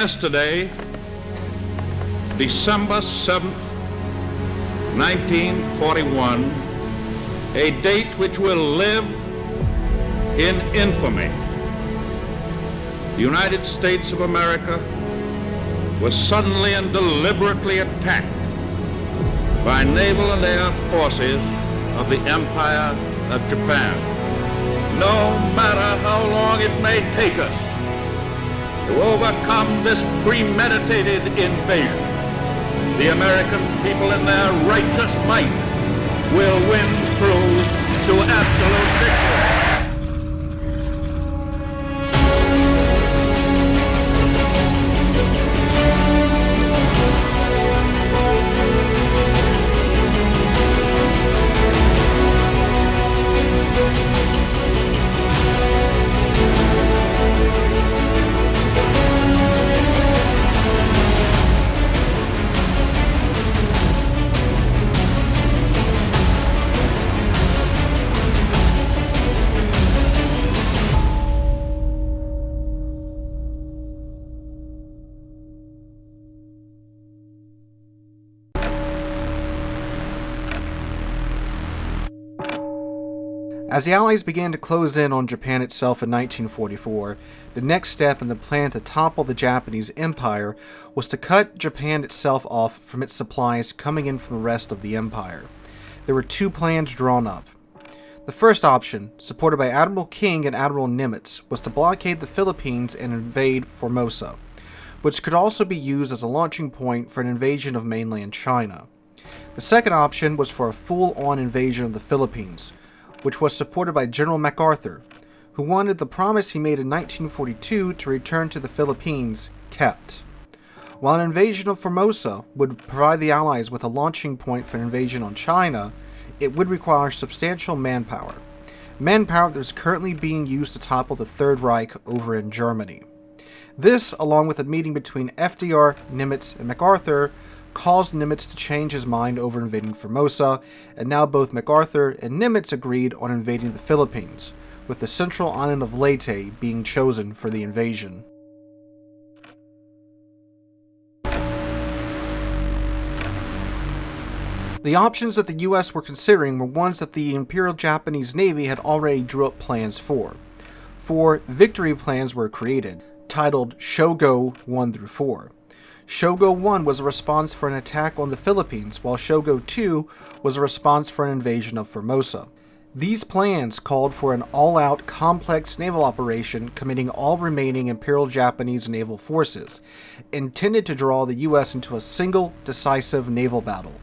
Yesterday, December 7th, 1941, a date which will live in infamy. The United States of America was suddenly and deliberately attacked by naval and air forces of the Empire of Japan. No matter how long it may take us to overcome this premeditated invasion, the American people in their righteous might will win through to absolute victory. As the Allies began to close in on Japan itself in 1944, the next step in the plan to topple the Japanese Empire was to cut Japan itself off from its supplies coming in from the rest of the empire. There were two plans drawn up. The first option, supported by Admiral King and Admiral Nimitz, was to blockade the Philippines and invade Formosa, which could also be used as a launching point for an invasion of mainland China. The second option was for a full-on invasion of the Philippines, which was supported by General MacArthur, who wanted the promise he made in 1942 to return to the Philippines kept. While an invasion of Formosa would provide the Allies with a launching point for an invasion on China, it would require substantial manpower that is currently being used to topple the Third Reich over in Germany. This, along with a meeting between FDR, Nimitz, and MacArthur, caused Nimitz to change his mind over invading Formosa, and now both MacArthur and Nimitz agreed on invading the Philippines, with the central island of Leyte being chosen for the invasion. The options that the US were considering were ones that the Imperial Japanese Navy had already drew up plans for. Four victory plans were created, titled Shogo 1 through 4. Shogo 1 was a response for an attack on the Philippines, while Shogo 2 was a response for an invasion of Formosa. These plans called for an all-out, complex naval operation committing all remaining Imperial Japanese naval forces, intended to draw the US into a single, decisive naval battle.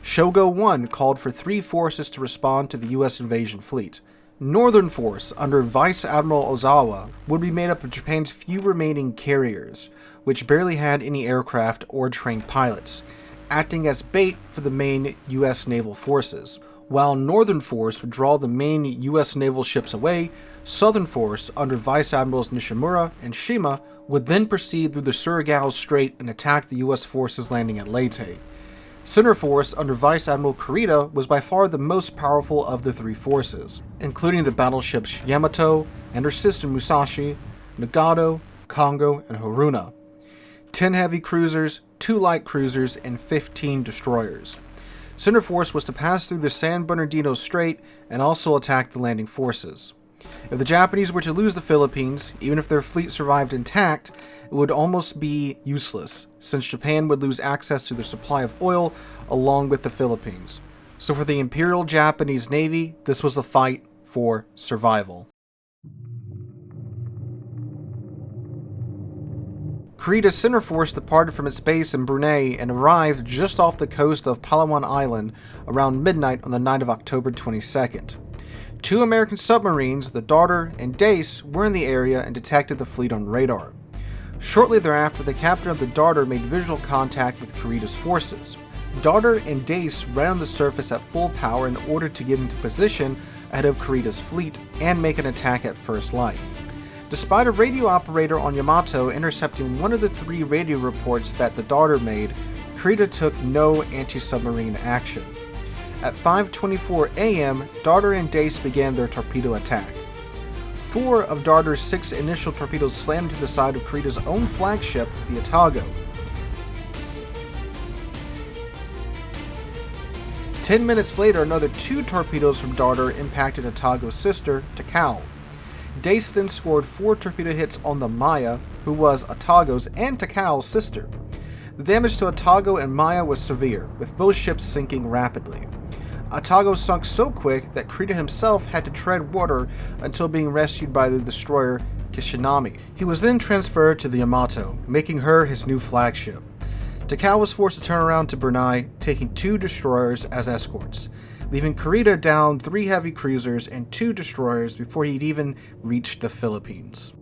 Shogo 1 called for 3 forces to respond to the US invasion fleet. Northern Force, under Vice Admiral Ozawa, would be made up of Japan's few remaining carriers, which barely had any aircraft or trained pilots, acting as bait for the main U.S. naval forces. While Northern Force would draw the main U.S. naval ships away, Southern Force, under Vice Admirals Nishimura and Shima, would then proceed through the Surigao Strait and attack the U.S. forces landing at Leyte. Center Force, under Vice Admiral Kurita, was by far the most powerful of the 3 forces, including the battleships Yamato and her sister Musashi, Nagato, Kongo, and Haruna. 10 heavy cruisers, 2 light cruisers, and 15 destroyers. Center Force was to pass through the San Bernardino Strait and also attack the landing forces. If the Japanese were to lose the Philippines, even if their fleet survived intact, it would almost be useless, since Japan would lose access to their supply of oil along with the Philippines. So for the Imperial Japanese Navy, this was a fight for survival. Kurita's Center Force departed from its base in Brunei and arrived just off the coast of Palawan Island around midnight on the night of October 22nd. 2 American submarines, the Darter and Dace, were in the area and detected the fleet on radar. Shortly thereafter, the captain of the Darter made visual contact with Kurita's forces. Darter and Dace ran on the surface at full power in order to get into position ahead of Kurita's fleet and make an attack at first light. Despite a radio operator on Yamato intercepting one of the 3 radio reports that the Darter made, Kurita took no anti-submarine action. At 5:24 a.m., Darter and Dace began their torpedo attack. 4 of Darter's 6 initial torpedoes slammed into the side of Korea's own flagship, the Otago. 10 minutes later, another 2 torpedoes from Darter impacted Otago's sister, Takao. Dace then scored 4 torpedo hits on the Maya, who was Otago's and Takao's sister. The damage to Otago and Maya was severe, with both ships sinking rapidly. Otago sunk so quick that Krita himself had to tread water until being rescued by the destroyer Kishinami. He was then transferred to the Yamato, making her his new flagship. Takao was forced to turn around to Brunei, taking 2 destroyers as escorts, leaving Kurita down 3 heavy cruisers and 2 destroyers before he'd even reached the Philippines.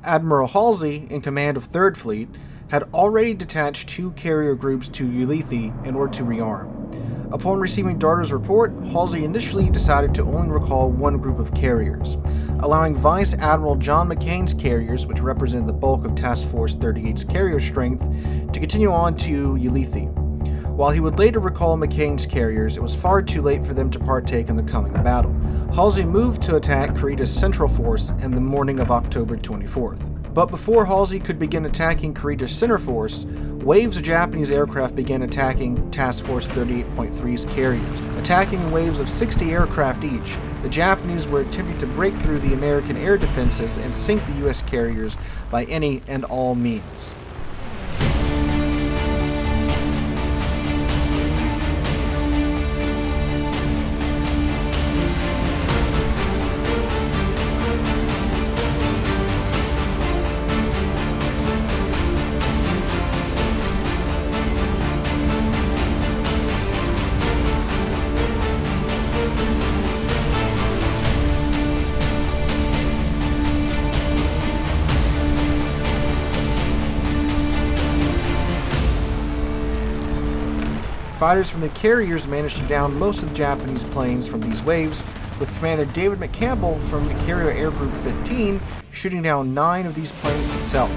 Admiral Halsey, in command of 3rd Fleet, had already detached 2 carrier groups to Ulithi in order to rearm. Upon receiving Darter's report, Halsey initially decided to only recall 1 group of carriers, allowing Vice Admiral John McCain's carriers, which represented the bulk of Task Force 38's carrier strength, to continue on to Ulithi. While he would later recall McCain's carriers, it was far too late for them to partake in the coming battle. Halsey moved to attack Kurita's Central Force in the morning of October 24th. But before Halsey could begin attacking Kurita's center force, waves of Japanese aircraft began attacking Task Force 38.3's carriers. Attacking in waves of 60 aircraft each, the Japanese were attempting to break through the American air defenses and sink the U.S. carriers by any and all means. Fighters from the carriers managed to down most of the Japanese planes from these waves, with Commander David McCampbell from the Carrier Air Group 15 shooting down 9 of these planes himself.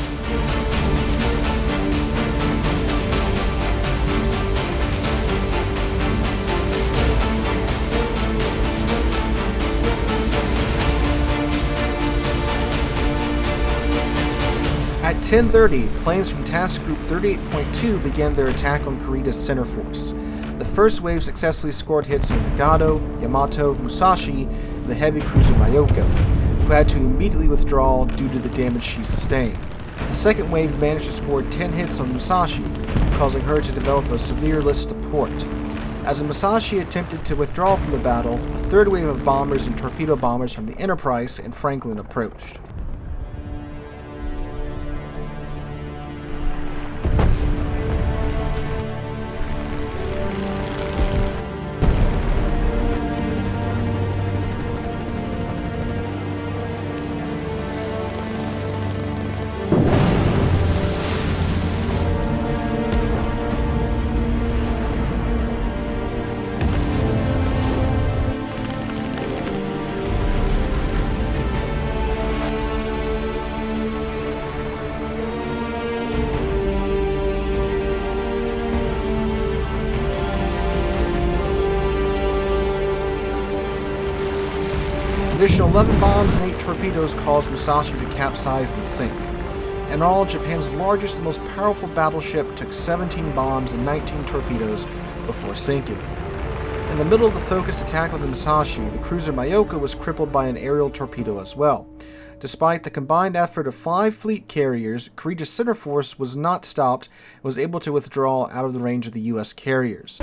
At 10:30, planes from Task Group 38.2 began their attack on Kurita's center force. The first wave successfully scored hits on Nagano, Yamato, Musashi, and the heavy cruiser Myoko, who had to immediately withdraw due to the damage she sustained. The second wave managed to score 10 hits on Musashi, causing her to develop a severe list to port. As the Musashi attempted to withdraw from the battle, a third wave of bombers and torpedo bombers from the Enterprise and Franklin approached. Additional 11 bombs and 8 torpedoes caused Musashi to capsize and sink. In all, Japan's largest and most powerful battleship took 17 bombs and 19 torpedoes before sinking. In the middle of the focused attack on the Musashi, the cruiser Myoko was crippled by an aerial torpedo as well. Despite the combined effort of 5 fleet carriers, Kurita's center force was not stopped and was able to withdraw out of the range of the U.S. carriers.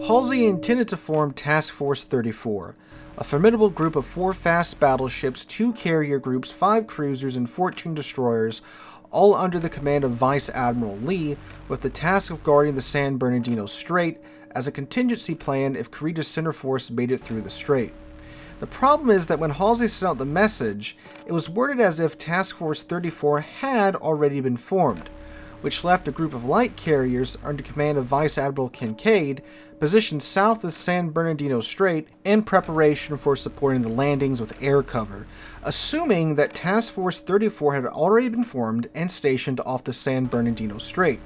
Halsey intended to form Task Force 34, a formidable group of 4 fast battleships, 2 carrier groups, 5 cruisers, and 14 destroyers, all under the command of Vice Admiral Lee, with the task of guarding the San Bernardino Strait as a contingency plan if Kurita's center force made it through the strait. The problem is that when Halsey sent out the message, it was worded as if Task Force 34 had already been formed, which left a group of light carriers under command of Vice Admiral Kincaid positioned south of San Bernardino Strait in preparation for supporting the landings with air cover, assuming that Task Force 34 had already been formed and stationed off the San Bernardino Strait,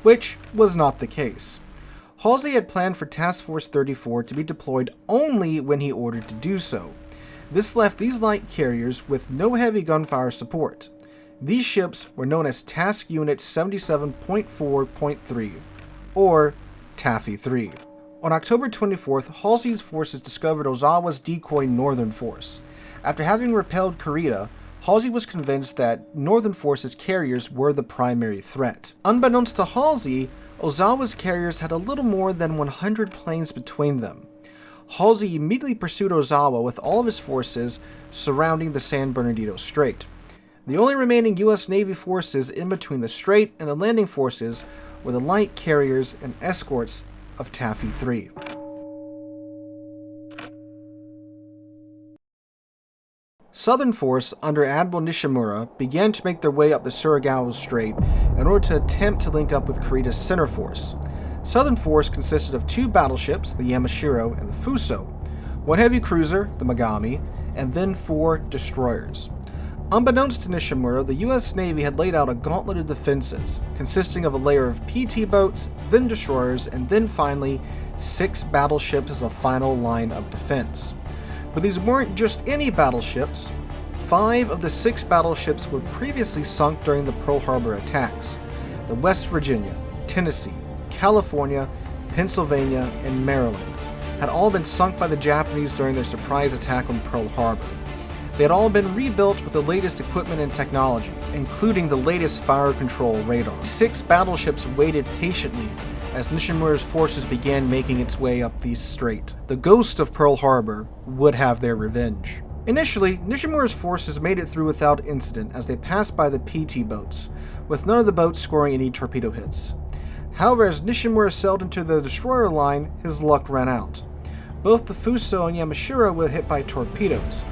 which was not the case. Halsey had planned for Task Force 34 to be deployed only when he ordered to do so. This left these light carriers with no heavy gunfire support. These ships were known as Task Unit 77.4.3, or Taffy 3. On October 24th, Halsey's forces discovered Ozawa's decoy Northern Force. After having repelled Kurita, Halsey was convinced that Northern Force's carriers were the primary threat. Unbeknownst to Halsey, Ozawa's carriers had a little more than 100 planes between them. Halsey immediately pursued Ozawa with all of his forces surrounding the San Bernardino Strait. The only remaining U.S. Navy forces in between the Strait and the landing forces were the light carriers and escorts of Taffy 3. Southern Force under Admiral Nishimura began to make their way up the Surigao Strait in order to attempt to link up with Kurita's center force. Southern Force consisted of 2 battleships, the Yamashiro and the Fuso, 1 heavy cruiser, the Megami, and then 4 destroyers. Unbeknownst to Nishimura, the U.S. Navy had laid out a gauntlet of defenses, consisting of a layer of PT boats, then destroyers, and then finally 6 battleships as a final line of defense. But these weren't just any battleships. 5 of the 6 battleships were previously sunk during the Pearl Harbor attacks. The West Virginia, Tennessee, California, Pennsylvania, and Maryland had all been sunk by the Japanese during their surprise attack on Pearl Harbor. They had all been rebuilt with the latest equipment and technology, including the latest fire control radar. 6 battleships waited patiently as Nishimura's forces began making its way up the strait. The ghost of Pearl Harbor would have their revenge. Initially, Nishimura's forces made it through without incident as they passed by the PT boats, with none of the boats scoring any torpedo hits. However, as Nishimura sailed into the destroyer line, his luck ran out. Both the Fuso and Yamashiro were hit by torpedoes.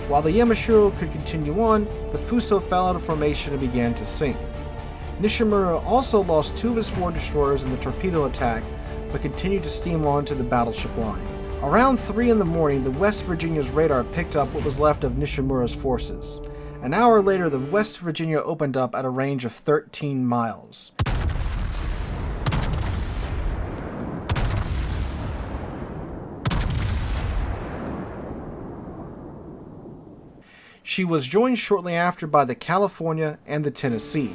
While the Yamashiro could continue on, the Fuso fell out of formation and began to sink. Nishimura also lost 2 of his 4 destroyers in the torpedo attack, but continued to steam on to the battleship line. Around 3 in the morning, the West Virginia's radar picked up what was left of Nishimura's forces. An hour later, the West Virginia opened up at a range of 13 miles. She was joined shortly after by the California and the Tennessee.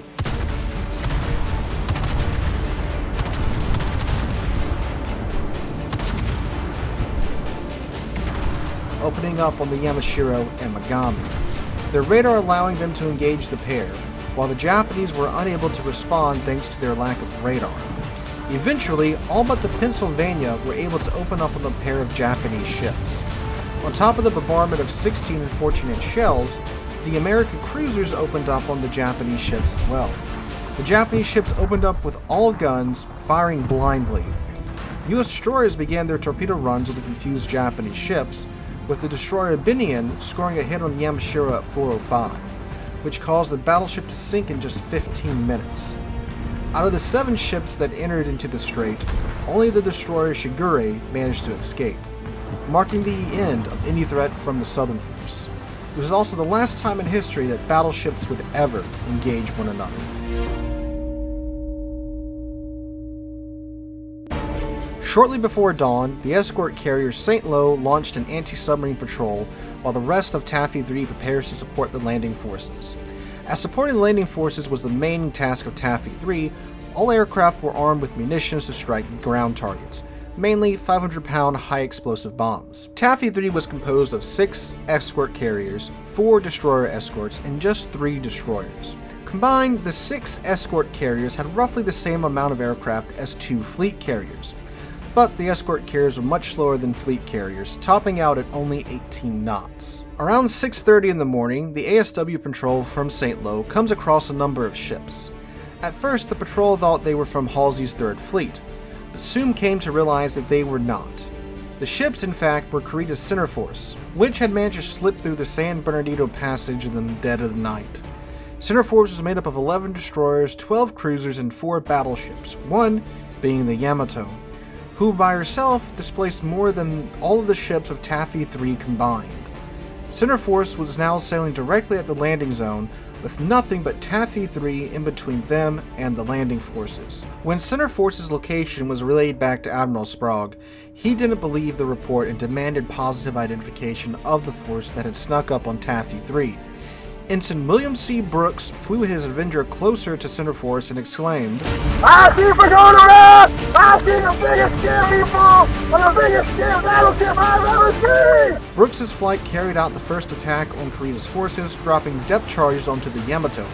Opening up on the Yamashiro and Megami, their radar allowing them to engage the pair, while the Japanese were unable to respond thanks to their lack of radar. Eventually, all but the Pennsylvania were able to open up on a pair of Japanese ships. On top of the bombardment of 16 and 14-inch shells, the American cruisers opened up on the Japanese ships as well. The Japanese ships opened up with all guns, firing blindly. U.S. destroyers began their torpedo runs of the confused Japanese ships, with the destroyer Binion scoring a hit on the Yamashiro at 4:05, which caused the battleship to sink in just 15 minutes. Out of the 7 ships that entered into the strait, only the destroyer Shigure managed to escape, marking the end of any threat from the Southern Force. It was also the last time in history that battleships would ever engage one another. Shortly before dawn, the escort carrier St. Lo launched an anti-submarine patrol while the rest of Taffy 3 prepares to support the landing forces. As supporting the landing forces was the main task of Taffy 3, all aircraft were armed with munitions to strike ground targets, mainly 500-pound high-explosive bombs. Taffy 3 was composed of 6 escort carriers, 4 destroyer escorts, and just 3 destroyers. Combined, the 6 escort carriers had roughly the same amount of aircraft as 2 fleet carriers. But the escort carriers were much slower than fleet carriers, topping out at only 18 knots. Around 6:30 in the morning, the ASW patrol from St. Lo comes across a number of ships. At first, the patrol thought they were from Halsey's 3rd Fleet, but soon came to realize that they were not. The ships, in fact, were Kurita's center force, which had managed to slip through the San Bernardino Passage in the dead of the night. Center force was made up of 11 destroyers, 12 cruisers, and 4 battleships, one being the Yamato, who by herself displaced more than all of the ships of Taffy 3 combined. Center Force was now sailing directly at the landing zone, with nothing but Taffy 3 in between them and the landing forces. When Center Force's location was relayed back to Admiral Sprague, he didn't believe the report and demanded positive identification of the force that had snuck up on Taffy 3. Ensign William C. Brooks flew his Avenger closer to Center Force and exclaimed, "I see we're going around! I see the biggest scare people on the biggest scare battleship I've ever seen!" Brooks's flight carried out the first attack on Korea's forces, dropping depth charges onto the Yamato,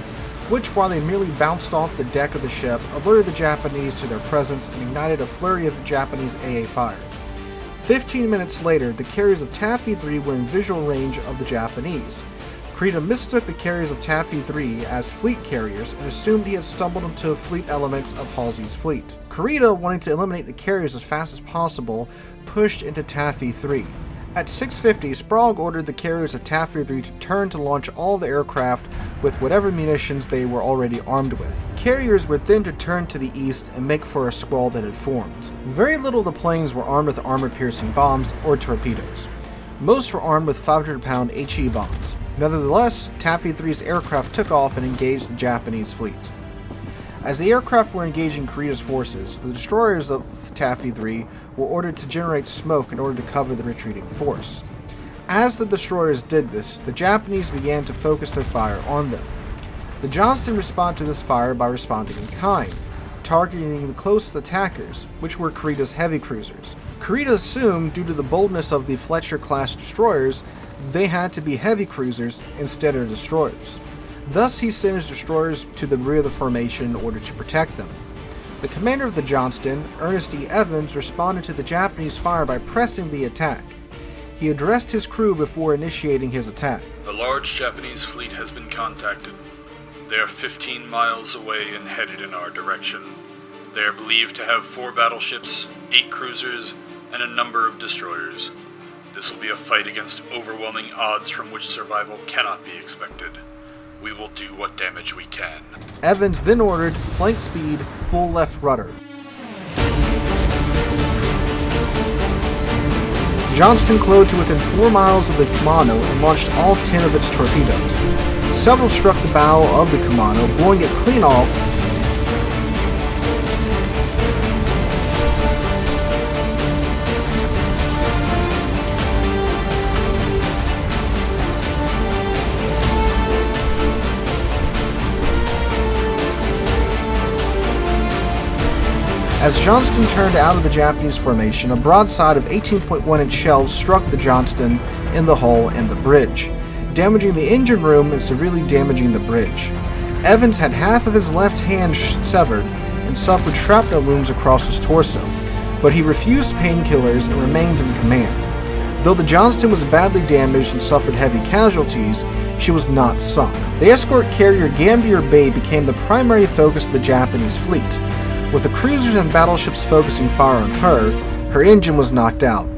which, while they merely bounced off the deck of the ship, alerted the Japanese to their presence and ignited a flurry of Japanese AA fire. 15 minutes later, the carriers of Taffy 3 were in visual range of the Japanese. Kurita mistook the carriers of Taffy 3 as fleet carriers and assumed he had stumbled into fleet elements of Halsey's fleet. Kurita, wanting to eliminate the carriers as fast as possible, pushed into Taffy 3. At 6:50, Sprague ordered the carriers of Taffy 3 to turn to launch all the aircraft with whatever munitions they were already armed with. Carriers were then to turn to the east and make for a squall that had formed. Very little of the planes were armed with armor-piercing bombs or torpedoes. Most were armed with 500-pound HE bombs. Nevertheless, Taffy 3's aircraft took off and engaged the Japanese fleet. As the aircraft were engaging Korea's forces, the destroyers of Taffy 3 were ordered to generate smoke in order to cover the retreating force. As the destroyers did this, the Japanese began to focus their fire on them. The Johnston responded to this fire by responding in kind, targeting the closest attackers, which were Kurita's heavy cruisers. Kurita assumed, due to the boldness of the Fletcher-class destroyers, they had to be heavy cruisers instead of destroyers. Thus, he sent his destroyers to the rear of the formation in order to protect them. The commander of the Johnston, Ernest E. Evans, responded to the Japanese fire by pressing the attack. He addressed his crew before initiating his attack. "A large Japanese fleet has been contacted. They are 15 miles away and headed in our direction. They are believed to have 4 battleships, 8 cruisers, and a number of destroyers. This will be a fight against overwhelming odds from which survival cannot be expected. We will do what damage we can." Evans then ordered flank speed, full left rudder. Johnston closed to within 4 miles of the Kumano and launched all 10 of its torpedoes. Several struck the bow of the Kumano, blowing it clean off. As Johnston turned out of the Japanese formation, a broadside of 18.1-inch shells struck the Johnston in the hull and the bridge, damaging the engine room and severely damaging the bridge. Evans had half of his left hand severed and suffered shrapnel wounds across his torso, but he refused painkillers and remained in command. Though the Johnston was badly damaged and suffered heavy casualties, she was not sunk. The escort carrier Gambier Bay became the primary focus of the Japanese fleet. With the cruisers and battleships focusing fire on her, her engine was knocked out,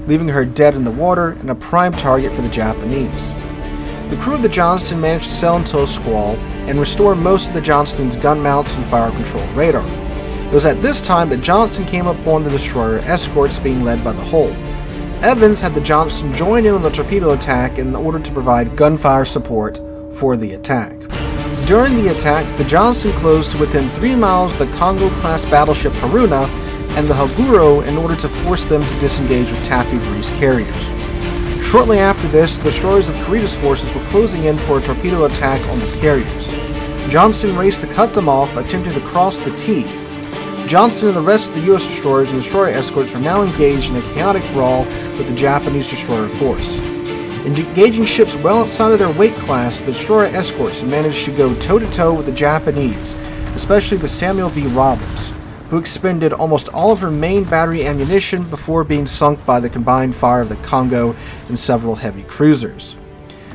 leaving her dead in the water and a prime target for the Japanese. The crew of the Johnston managed to sail into a squall and restore most of the Johnston's gun mounts and fire control radar. It was at this time that Johnston came upon the destroyer escorts being led by the Hull. Evans had the Johnston join in on the torpedo attack in order to provide gunfire support for the attack. During the attack, the Johnston closed to within 3 miles of the Congo-class battleship Haruna and the Haguro in order to force them to disengage with Taffy 3's carriers. Shortly after this, the destroyers of Kurita's forces were closing in for a torpedo attack on the carriers. Johnston raced to cut them off, attempting to cross the T. Johnston and the rest of the U.S. destroyers and destroyer escorts were now engaged in a chaotic brawl with the Japanese destroyer force. Engaging ships well outside of their weight class, the destroyer escorts managed to go toe-to-toe with the Japanese, especially the Samuel V. Roberts, who expended almost all of her main battery ammunition before being sunk by the combined fire of the Congo and several heavy cruisers.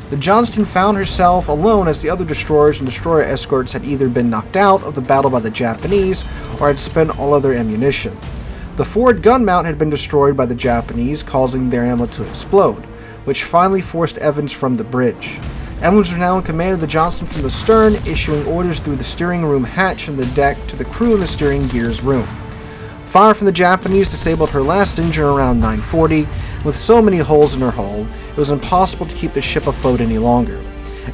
The Johnston found herself alone as the other destroyers and destroyer escorts had either been knocked out of the battle by the Japanese or had spent all of their ammunition. The forward gun mount had been destroyed by the Japanese, causing their ammo to explode, which finally forced Evans from the bridge. Evans was now in command of the Johnston from the stern, issuing orders through the steering room hatch and the deck to the crew in the steering gears room. Fire from the Japanese disabled her last engine around 9:40. With so many holes in her hull, it was impossible to keep the ship afloat any longer.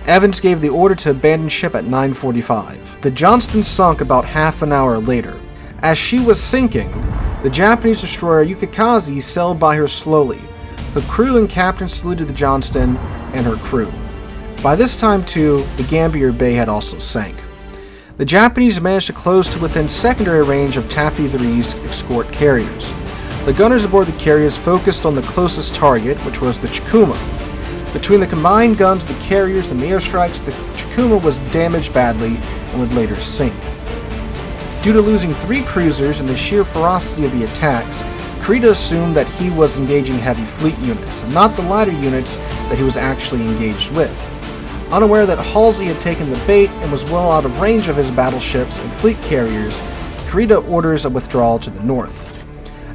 Evans gave the order to abandon ship at 9:45. The Johnston sunk about half an hour later. As she was sinking, the Japanese destroyer Yukikaze sailed by her slowly. Her crew and captain saluted the Johnston and her crew. By this time, too, the Gambier Bay had also sank. The Japanese managed to close to within secondary range of Taffy 3's escort carriers. The gunners aboard the carriers focused on the closest target, which was the Chikuma. Between the combined guns of the carriers and the airstrikes, the Chikuma was damaged badly and would later sink. Due to losing 3 cruisers and the sheer ferocity of the attacks, Kurita assumed that he was engaging heavy fleet units, and not the lighter units that he was actually engaged with. Unaware that Halsey had taken the bait and was well out of range of his battleships and fleet carriers, Kurita orders a withdrawal to the north.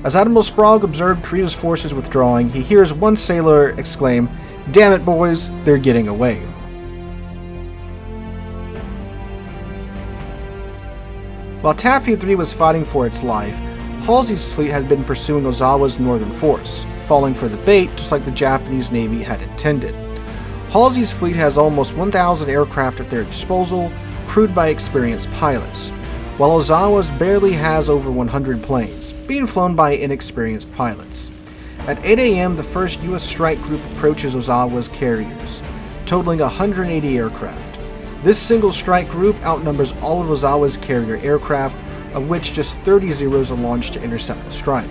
As Admiral Sprague observed Kurita's forces withdrawing, he hears one sailor exclaim, "Damn it, boys, they're getting away." While Taffy 3 was fighting for its life, Halsey's fleet had been pursuing Ozawa's northern force, falling for the bait just like the Japanese Navy had intended. Halsey's fleet has almost 1,000 aircraft at their disposal, crewed by experienced pilots, while Ozawa's barely has over 100 planes, being flown by inexperienced pilots. At 8 a.m., the first U.S. strike group approaches Ozawa's carriers, totaling 180 aircraft. This single strike group outnumbers all of Ozawa's carrier aircraft, of which just 30 Zeros are launched to intercept the strike.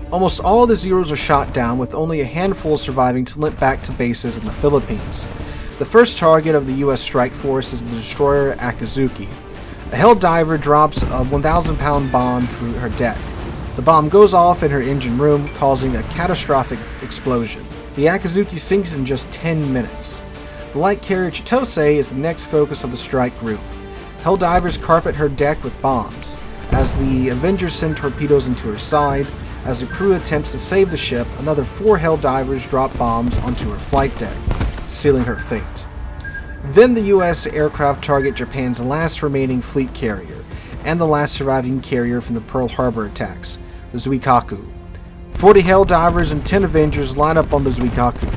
Almost all of the Zeros are shot down, with only a handful surviving to limp back to bases in the Philippines. The first target of the U.S. strike force is the destroyer Akazuki. A hell diver drops a 1,000-pound bomb through her deck. The bomb goes off in her engine room, causing a catastrophic explosion. The Akazuki sinks in just 10 minutes. The light carrier Chitose is the next focus of the strike group. Hell divers carpet her deck with bombs. As the Avengers send torpedoes into her side, as the crew attempts to save the ship, another 4 hell divers drop bombs onto her flight deck, sealing her fate. Then the U.S. aircraft target Japan's last remaining fleet carrier, and the last surviving carrier from the Pearl Harbor attacks, the Zuikaku. 40 hell divers and 10 Avengers line up on the Zuikaku.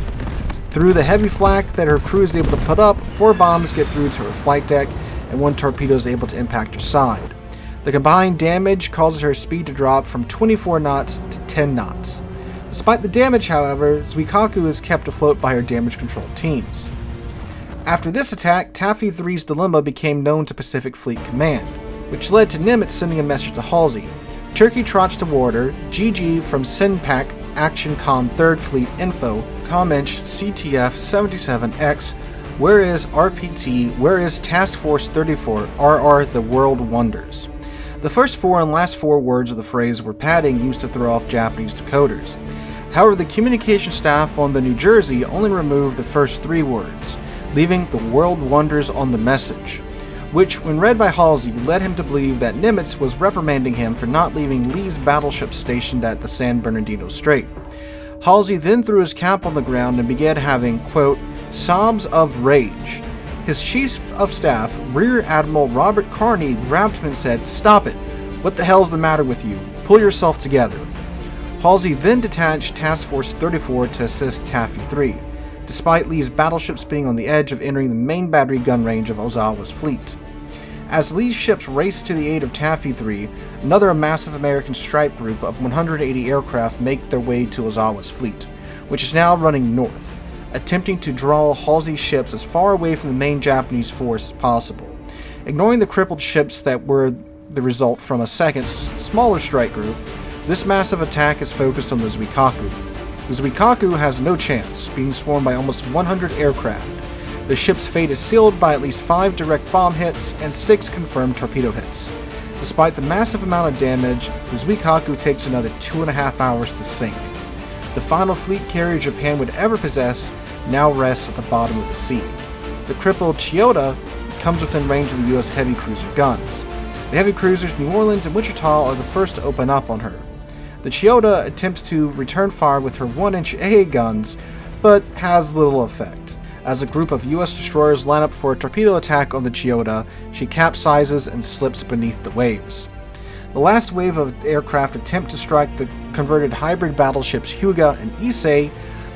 Through the heavy flak that her crew is able to put up, 4 bombs get through to her flight deck, and 1 torpedo is able to impact her side. The combined damage causes her speed to drop from 24 knots to 10 knots. Despite the damage, however, Zuikaku is kept afloat by her damage control teams. After this attack, Taffy 3's dilemma became known to Pacific Fleet Command, which led to Nimitz sending a message to Halsey. Turkey trots toward her, GG from SINPAC Action Com 3rd Fleet Info, Comench CTF 77X, where is RPT, where is Task Force 34, RR the World Wonders. The first 4 and last 4 words of the phrase were padding used to throw off Japanese decoders. However, the communication staff on the New Jersey only removed the first 3 words, leaving the World Wonders on the message, which, when read by Halsey, led him to believe that Nimitz was reprimanding him for not leaving Lee's battleship stationed at the San Bernardino Strait. Halsey then threw his cap on the ground and began having, quote, sobs of rage. His chief of staff, Rear Admiral Robert Carney, grabbed him and said, "Stop it. What the hell's the matter with you? Pull yourself together." Halsey then detached Task Force 34 to assist Taffy 3, despite Lee's battleships being on the edge of entering the main battery gun range of Ozawa's fleet. As Lee's ships raced to the aid of Taffy 3, another massive American strike group of 180 aircraft make their way to Ozawa's fleet, which is now running north, attempting to draw Halsey's ships as far away from the main Japanese force as possible. Ignoring the crippled ships that were the result from a second, smaller strike group, this massive attack is focused on the Zuikaku. The Zuikaku has no chance, being swarmed by almost 100 aircraft. The ship's fate is sealed by at least 5 direct bomb hits and 6 confirmed torpedo hits. Despite the massive amount of damage, the Zuikaku takes another 2.5 hours to sink. The final fleet carrier Japan would ever possess now rests at the bottom of the sea. The crippled Chiyoda comes within range of the U.S. heavy cruiser guns. The heavy cruisers New Orleans and Wichita are the first to open up on her. The Chiyoda attempts to return fire with her 1-inch AA guns, but has little effect. As a group of U.S. destroyers line up for a torpedo attack on the Chiyoda, she capsizes and slips beneath the waves. The last wave of aircraft attempt to strike the converted hybrid battleships Hyuga and Issei,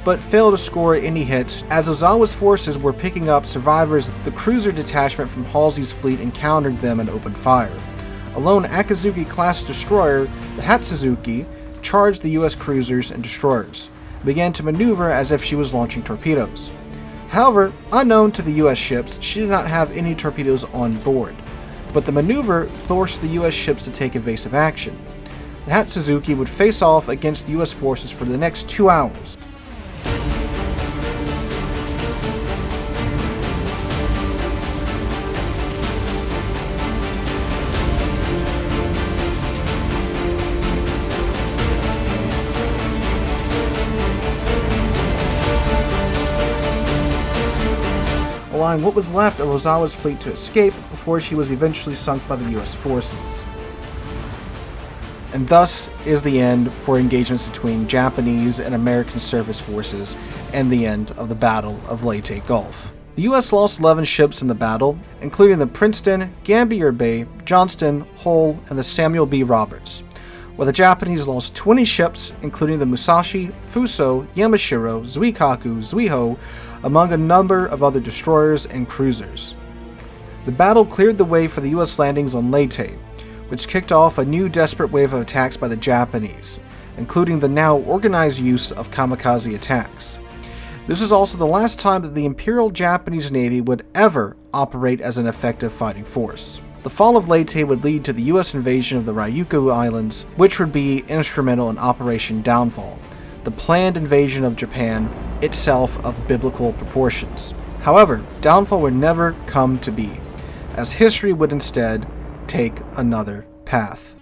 but failed to score any hits as Ozawa's forces were picking up survivors. The cruiser detachment from Halsey's fleet encountered them and opened fire. A lone Akazuki-class destroyer, the Hatsuzuki, charged the U.S. cruisers and destroyers, and began to maneuver as if she was launching torpedoes. However, unknown to the U.S. ships, she did not have any torpedoes on board, but the maneuver forced the U.S. ships to take evasive action. The Hatsuzuki would face off against the U.S. forces for the next 2 hours. Allowing what was left of Ozawa's fleet to escape before she was eventually sunk by the U.S. forces. And thus is the end for engagements between Japanese and American surface forces and the end of the Battle of Leyte Gulf. The U.S. lost 11 ships in the battle, including the Princeton, Gambier Bay, Johnston, Hull, and the Samuel B. Roberts, while the Japanese lost 20 ships, including the Musashi, Fuso, Yamashiro, Zuikaku, Zuiho, among a number of other destroyers and cruisers. The battle cleared the way for the U.S. landings on Leyte, which kicked off a new desperate wave of attacks by the Japanese, including the now organized use of kamikaze attacks. This was also the last time that the Imperial Japanese Navy would ever operate as an effective fighting force. The fall of Leyte would lead to the U.S. invasion of the Ryukyu Islands, which would be instrumental in Operation Downfall, the planned invasion of Japan, itself of biblical proportions. However, Downfall would never come to be, as history would instead take another path.